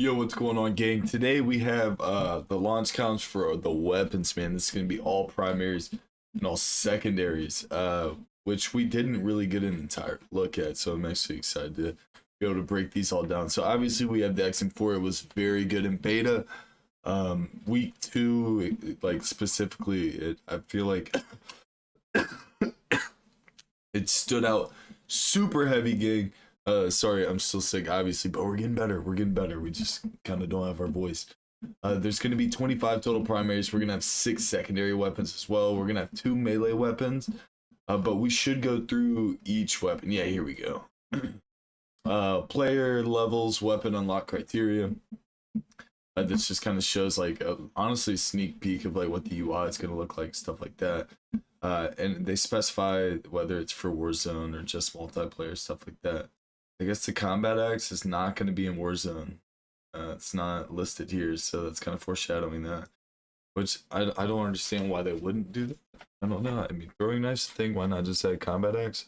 Yo, what's going on, gang? Today we have the launch counts for the weapons, man. This is gonna be all primaries and all secondaries, which we didn't really get an entire look at. So I'm actually excited to be able to break these all down. So obviously we have the XM4. It was very good in beta. Week two, like specifically, I feel like it stood out super heavy, gang. Sorry, I'm still sick, obviously, but we're getting better. We're getting better. We just kind of don't have our voice. There's going to be 25 total primaries. We're going to have 6 secondary weapons as well. We're going to have 2 melee weapons, but we should go through each weapon. Yeah, here we go. Player levels, weapon unlock criteria. This just kind of shows, like, honestly, a sneak peek of like what the UI is going to look like, stuff like that. And they specify whether it's for Warzone or just multiplayer, stuff like that. I guess the combat axe is not going to be in Warzone. It's not listed here, so that's kind of foreshadowing that. Which I don't understand why they wouldn't do that. I don't know. I mean, throwing knife's the thing. Why not just say combat axe?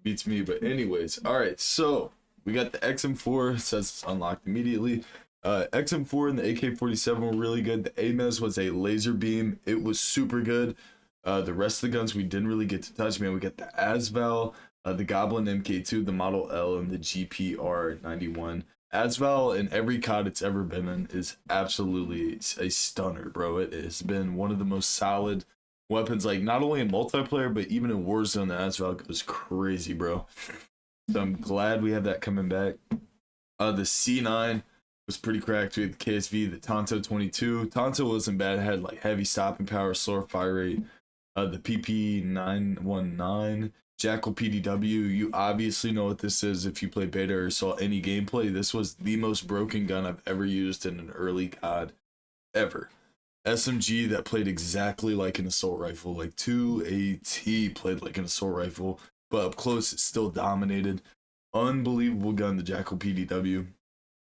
Beats me. But anyways, all right. So we got the XM4. It says it's unlocked immediately. XM4 and the AK-47 were really good. The AMES was a laser beam. It was super good. The rest of the guns we didn't really get to touch, man. We got the Asval, the Goblin MK2, the Model L, and the GPR91. Asval in every COD it's ever been in is absolutely a stunner, bro. It has been one of the most solid weapons, like not only in multiplayer, but even in Warzone, the Asval goes crazy, bro. So I'm glad we have that coming back. The C9 was pretty cracked. We had the KSV, the Tonto 22. Tonto wasn't bad. It had like heavy stopping power, slower fire rate. The PP919, Jackal PDW. You obviously know what this is if you play beta or saw any gameplay. This was the most broken gun I've ever used in an early COD ever. SMG that played exactly like an assault rifle, like 2AT played like an assault rifle, but up close it still dominated. Unbelievable gun, the Jackal PDW.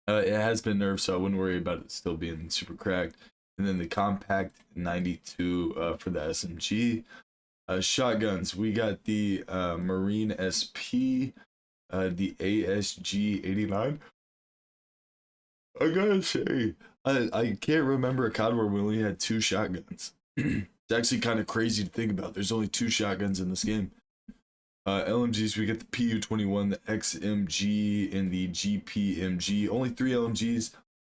It has been nerfed, so I wouldn't worry about it still being super cracked. And then the Compact 92 for the SMG. Shotguns, we got the Marine SP, the ASG 89. I gotta say, I can't remember a COD where we only had 2 shotguns. It's actually kind of crazy to think about. There's only 2 shotguns in this game. LMGs, we get the PU-21, the XMG, and the GPMG. Only 3 LMGs.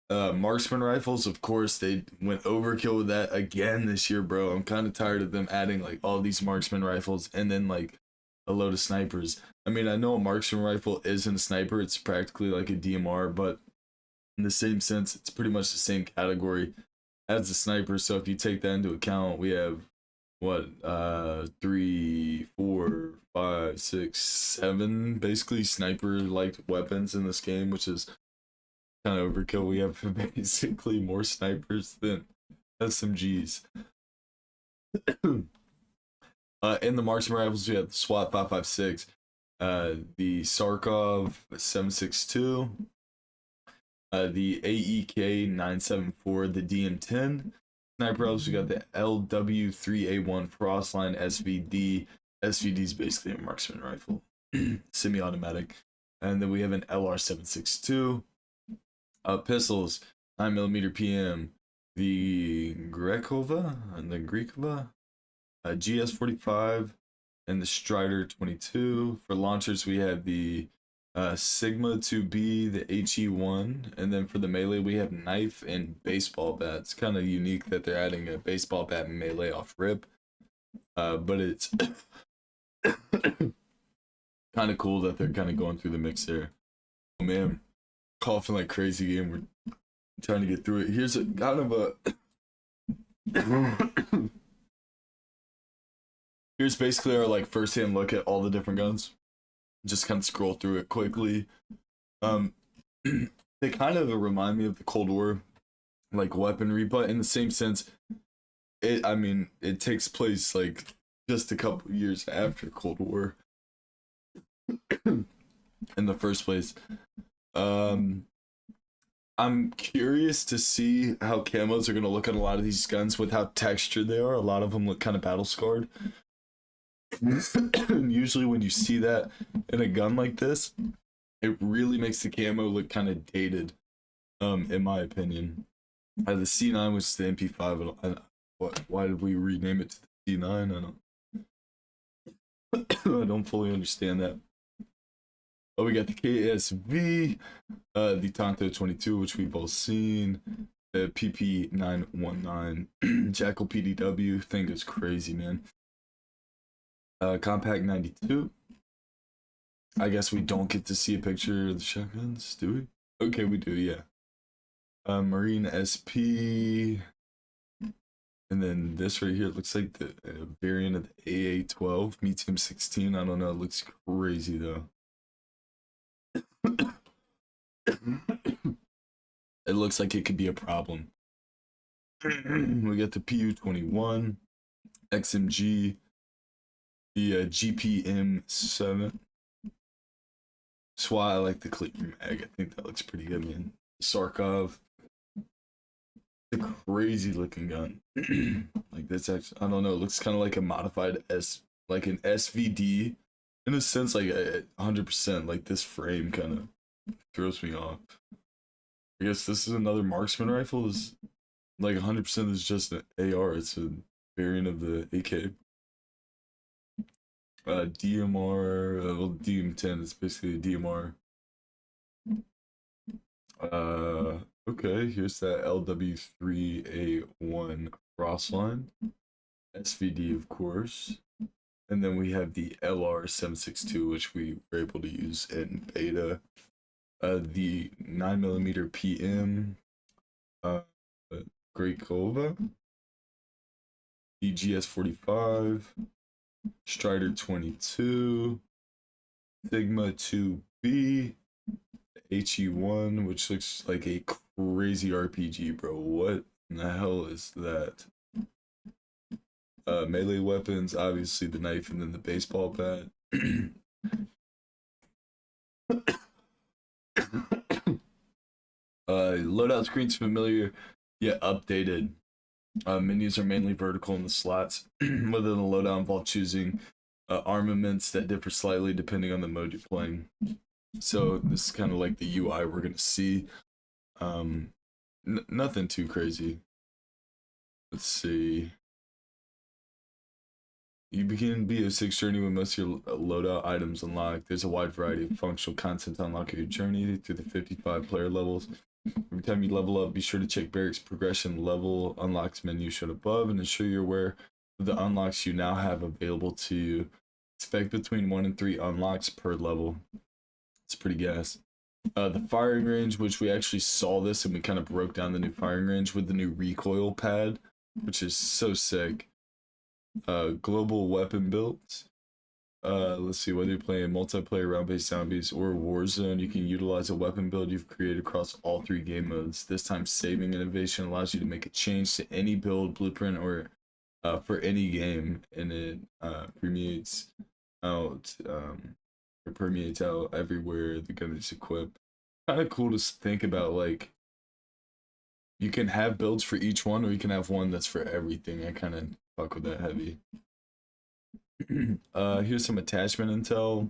Marksman rifles, of course, they went overkill with that again this year, bro. I'm kind of tired of them adding like all these marksman rifles and then like a load of snipers. I mean, I know a marksman rifle isn't a sniper, it's practically like a DMR, but in the same sense, it's pretty much the same category as the sniper. So if you take that into account, we have what 3, 4, 5, 6, 7 basically sniper like weapons in this game, which is kind of overkill. We have basically more snipers than SMGs. In the marksman rifles, we have the SWAT 5.56, the Sarkov 7.62, the AEK 9.74, the DM10. Sniper rifles, we got the LW3A1 Frostline SVD. SVD is basically a marksman rifle, semi-automatic. And then we have an LR7.62. Pistols, 9mm PM, the Grekova and the Grekova, GS45, and the Strider 22. For launchers, we have the Sigma 2B, the HE1, and then for the melee, we have knife and baseball bat. It's kind of unique that they're adding a baseball bat melee off rip, but it's kind of cool that they're kind of going through the mix there. Oh man, coughing like crazy game. We're trying to get through it. Here's a kind of a here's basically our like first hand look at all the different guns. Just kind of scroll through it quickly. They kind of remind me of the Cold War like weaponry, but in the same sense, it takes place like just a couple years after Cold War in the first place. I'm curious to see how camos are going to look on a lot of these guns with how textured they are. A lot of them look kind of battle scarred. Usually when you see that in a gun like this, it really makes the camo look kind of dated. in my opinion. The C9 was the MP5. Why did we rename it to the C9? I don't fully understand that. Oh, we got the KSV, the Tonto 22, which we've all seen, the PP919, Jackal PDW. Thing is crazy, man. Compact 92. I guess we don't get to see a picture of the shotguns, do we? Okay, we do, yeah. Marine SP. And then this right here looks like the variant of the AA-12 meets M16. I don't know, it looks crazy though. It looks like it could be a problem. We got the PU-21, XMG, the GPM-7. That's why I like the Cleaver mag. I think that looks pretty good, man. Sarkov. It's a crazy looking gun. Like this actually, I don't know, it looks kind of like a modified like an SVD in a sense, like 100%. Like this frame kind of throws me off. I guess this is another marksman rifle. This like 100% is just an AR. It's a variant of the AK. DMR, well, DM10 is basically a DMR. Okay, here's that LW3A1 crossline. SVD, of course. And then we have the LR762, which we were able to use in beta. The 9mm PM, Greykova, the GS45, Strider 22, Sigma 2B, HE1, which looks like a crazy RPG, bro. What in the hell is that? Melee weapons, obviously the knife and then the baseball bat. Loadout screen's familiar, yet updated. Menus are mainly vertical in the slots. Within the loadout involve choosing armaments that differ slightly depending on the mode you're playing. So this is kind of like the UI we're gonna see. Nothing too crazy. Let's see. You begin BO6 journey with most of your loadout items unlocked. There's a wide variety of functional content to unlock your journey through the 55 player levels. Every time you level up, be sure to check barracks progression level unlocks menu shown above and ensure you're aware of the unlocks you now have available to you. Expect between 1 and 3 unlocks per level. It's pretty gas. The firing range, which we actually saw this and we kind of broke down the new firing range with the new recoil pad, which is so sick. Global weapon builds. Let's see, whether you're playing multiplayer round-based zombies or Warzone, you can utilize a weapon build you've created across all 3 game modes. This time, saving innovation allows you to make a change to any build, blueprint, or for any game, and it permeates out everywhere the gun is equipped. Kind of cool to think about, like, you can have builds for each one, or you can have one that's for everything. I kind of fuck with that heavy. Here's some attachment intel.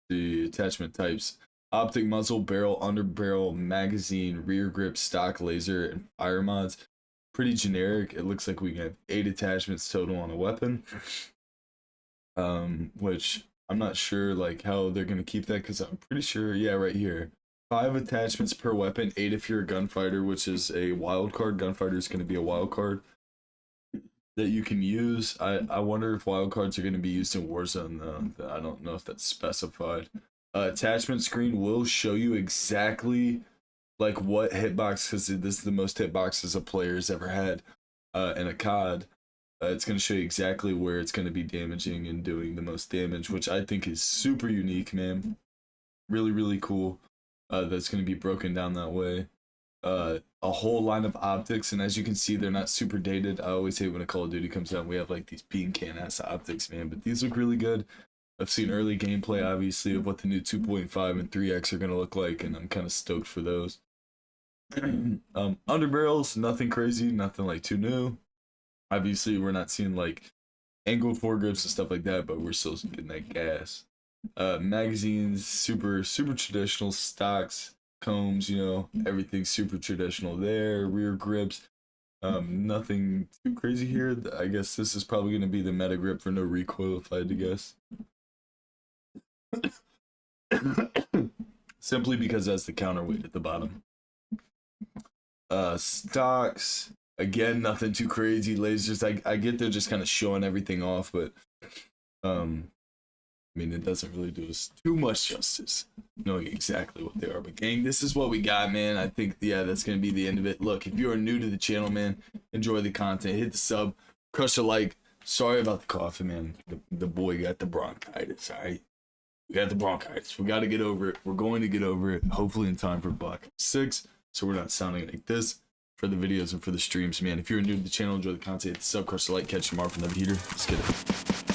The attachment types: optic, muzzle, barrel, underbarrel, magazine, rear grip, stock, laser, and fire mods. Pretty generic. It looks like we have 8 attachments total on a weapon. Which I'm not sure like how they're gonna keep that, because I'm pretty sure, yeah, right here, 5 attachments per weapon, 8 if you're a gunfighter, which is a wild card. Gunfighter is gonna be a wild card that you can use. I wonder if wildcards are going to be used in Warzone though. I don't know if that's specified. Attachment screen will show you exactly like what hitbox, because this is the most hitboxes a player's ever had in a COD. It's going to show you exactly where it's going to be damaging and doing the most damage, which I think is super unique, man. Really, really cool. That's going to be broken down that way. A whole line of optics, and as you can see, they're not super dated. I always hate when a Call of Duty comes out and we have like these bean can ass optics, man, but these look really good. I've seen early gameplay, obviously, of what the new 2.5 and 3x are going to look like, and I'm kind of stoked for those. Underbarrels, nothing crazy, nothing like too new. Obviously, we're not seeing like angled foregrips and stuff like that, but we're still getting that gas. Magazines, super traditional. Stocks, combs, you know, everything's super traditional there. Rear grips, nothing too crazy here. I guess this is probably going to be the meta grip for no recoil if I had to guess. Simply because that's the counterweight at the bottom. Stocks, again, nothing too crazy. Lasers, I get they're just kind of showing everything off, but I mean, it doesn't really do us too much justice knowing exactly what they are. But gang, this is what we got, man. I think, yeah, that's going to be the end of it. Look, if you are new to the channel, man, enjoy the content. Hit the sub, crush a like. Sorry about the coffee, man. The boy got the bronchitis, all right? We got the bronchitis. We got to get over it. We're going to get over it, hopefully in time for Black 6, so we're not sounding like this for the videos and for the streams, man. If you're new to the channel, enjoy the content, hit the sub, crush the like, catch tomorrow for another heater. Let's get it.